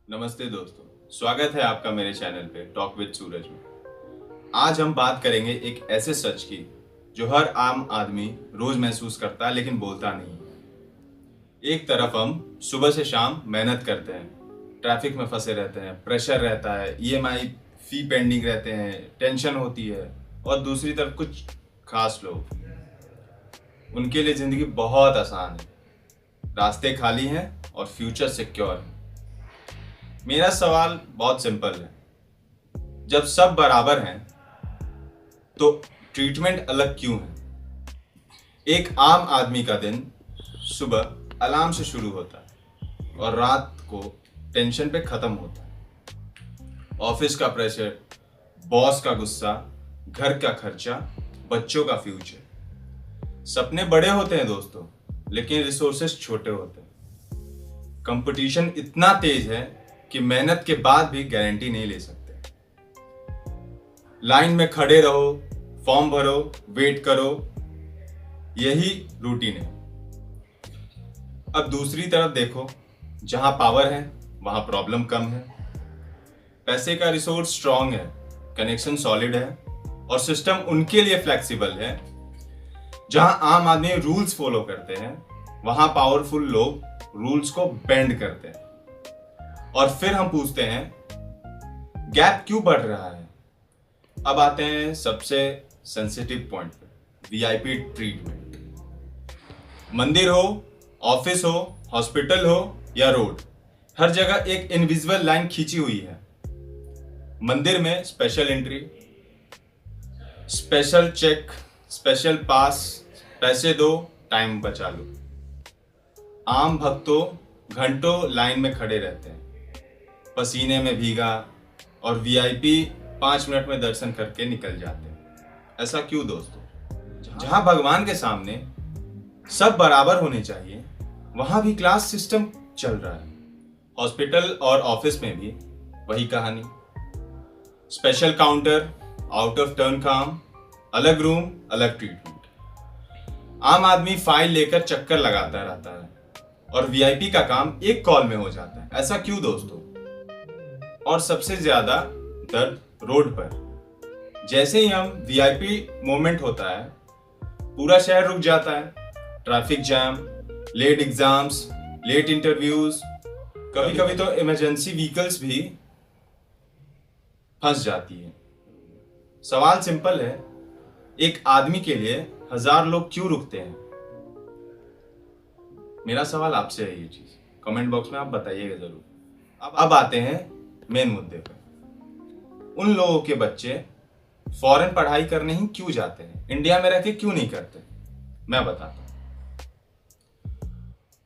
नमस्ते दोस्तों, स्वागत है आपका मेरे चैनल पे टॉक विद सूरज में। आज हम बात करेंगे एक ऐसे सच की जो हर आम आदमी रोज महसूस करता है लेकिन बोलता नहीं। एक तरफ हम सुबह से शाम मेहनत करते हैं, ट्रैफिक में फंसे रहते हैं, प्रेशर रहता है, ईएमआई फी पेंडिंग रहते हैं, टेंशन होती है, और दूसरी तरफ कुछ खास लोग, उनके लिए जिंदगी बहुत आसान है, रास्ते खाली हैं और फ्यूचर सिक्योर है। मेरा सवाल बहुत सिंपल है, जब सब बराबर हैं तो ट्रीटमेंट अलग क्यों है? एक आम आदमी का दिन सुबह अलार्म से शुरू होता है और रात को टेंशन पे खत्म होता है। ऑफिस का प्रेशर, बॉस का गुस्सा, घर का खर्चा, बच्चों का फ्यूचर। सपने बड़े होते हैं दोस्तों, लेकिन रिसोर्सेस छोटे होते हैं। कंपटीशन इतना तेज है कि मेहनत के बाद भी गारंटी नहीं ले सकते। लाइन में खड़े रहो, फॉर्म भरो, वेट करो, यही रूटीन है। अब दूसरी तरफ देखो, जहां पावर है वहां प्रॉब्लम कम है। पैसे का रिसोर्स स्ट्रांग है, कनेक्शन सॉलिड है और सिस्टम उनके लिए फ्लेक्सिबल है। जहां आम आदमी रूल्स फॉलो करते हैं, वहां पावरफुल लोग रूल्स को बेंड करते हैं। और फिर हम पूछते हैं, गैप क्यों बढ़ रहा है? अब आते हैं सबसे सेंसिटिव पॉइंट पे, वीआईपी ट्रीटमेंट। मंदिर हो, ऑफिस हो, हॉस्पिटल हो या रोड, हर जगह एक इनविजिबल लाइन खींची हुई है। मंदिर में special entry, special check, special pass, पैसे दो, टाइम बचा लो। आम भक्तों घंटों लाइन में खड़े रहते हैं, पसीने में भीगा, और वीआईपी 5 मिनट में दर्शन करके निकल जाते हैं। ऐसा क्यों दोस्तों? जहां भगवान के सामने सब बराबर होने चाहिए, वहां भी क्लास सिस्टम चल रहा है। हॉस्पिटल और ऑफिस में भी वही कहानी। Special counter, out of turn काम, अलग रूम, अलग ट्रीटमेंट। आम आदमी फाइल लेकर चक्कर लगाता रहता है और वीआईपी का काम एक कॉल में हो जाता है। ऐसा क्यों दोस्तों? और सबसे ज्यादा दर्द रोड पर। जैसे ही हम वीआईपी मोमेंट होता है, पूरा शहर रुक जाता है। Traffic jam, late exams, late interviews, कभी कभी तो इमरजेंसी व्हीकल्स भी फंस जाती है। सवाल सिंपल है, एक आदमी के लिए 1000 लोग क्यों रुकते हैं? मेरा सवाल आपसे है ये चीज, कमेंट बॉक्स में आप बताइएगा जरूर। अब आते हैं मेन मुद्दे पर। उन लोगों के बच्चे फॉरेन पढ़ाई करने ही क्यों जाते हैं, इंडिया में रह के क्यों नहीं करते? मैं बताता हूं।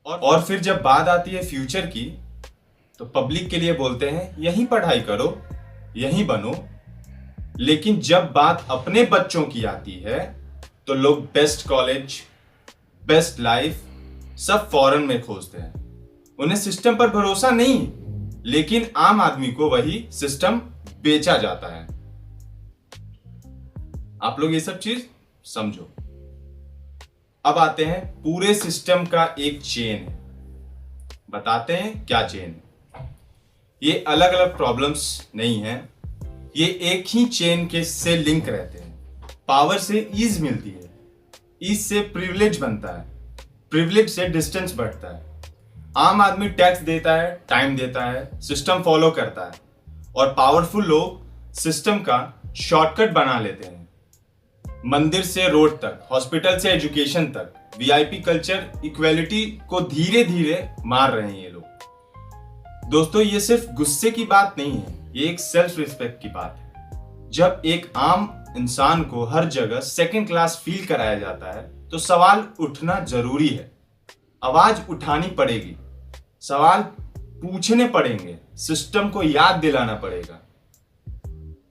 और फिर जब बात आती है फ्यूचर की, तो पब्लिक के लिए बोलते हैं यहीं पढ़ाई करो, यहीं बनो। लेकिन जब बात अपने बच्चों की आती है, तो लोग बेस्ट कॉलेज, बेस्ट लाइफ सब फॉरेन में खोजते हैं। उन्हें सिस्टम पर भरोसा नहीं, लेकिन आम आदमी को वही सिस्टम बेचा जाता है। आप लोग ये सब चीज समझो। अब आते हैं, पूरे सिस्टम का एक चेन है। बताते हैं क्या चेन है। ये अलग अलग प्रॉब्लम्स नहीं है, ये एक ही चेन के से लिंक रहते हैं। पावर से ईज मिलती है, ईज से प्रिविलेज बनता है, प्रिविलेज से डिस्टेंस बढ़ता है। आम आदमी टैक्स देता है, टाइम देता है, सिस्टम फॉलो करता है, और पावरफुल लोग सिस्टम का शॉर्टकट बना लेते हैं। मंदिर से रोड तक, हॉस्पिटल से एजुकेशन तक, वीआईपी कल्चर इक्वेलिटी को धीरे धीरे मार रहे हैं ये लोग। दोस्तों, ये सिर्फ गुस्से की बात नहीं है, ये एक सेल्फ रिस्पेक्ट की बात है। जब एक आम इंसान को हर जगह सेकंड क्लास फील कराया जाता है, तो सवाल उठना जरूरी है। आवाज उठानी पड़ेगी, सवाल पूछने पड़ेंगे, सिस्टम को याद दिलाना पड़ेगा।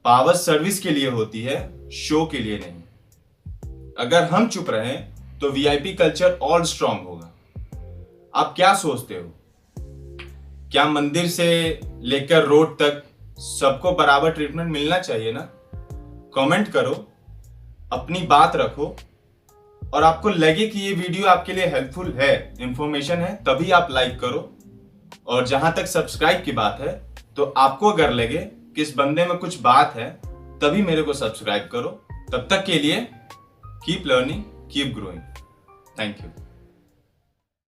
पावर सर्विस के लिए होती है, शो के लिए नहीं। अगर हम चुप रहें तो वीआईपी कल्चर और स्ट्रांग होगा। आप क्या सोचते हो? क्या मंदिर से लेकर रोड तक सबको बराबर ट्रीटमेंट मिलना चाहिए ना? कमेंट करो, अपनी बात रखो, और आपको लगे कि ये वीडियो आपके लिए हेल्पफुल है, इंफॉर्मेशन है, तभी आप लाइक करो। और जहां तक सब्सक्राइब की बात है, तो आपको अगर लगे कि इस बंदे में कुछ बात है तभी मेरे को सब्सक्राइब करो। तब तक के लिए keep learning, keep growing. Thank you.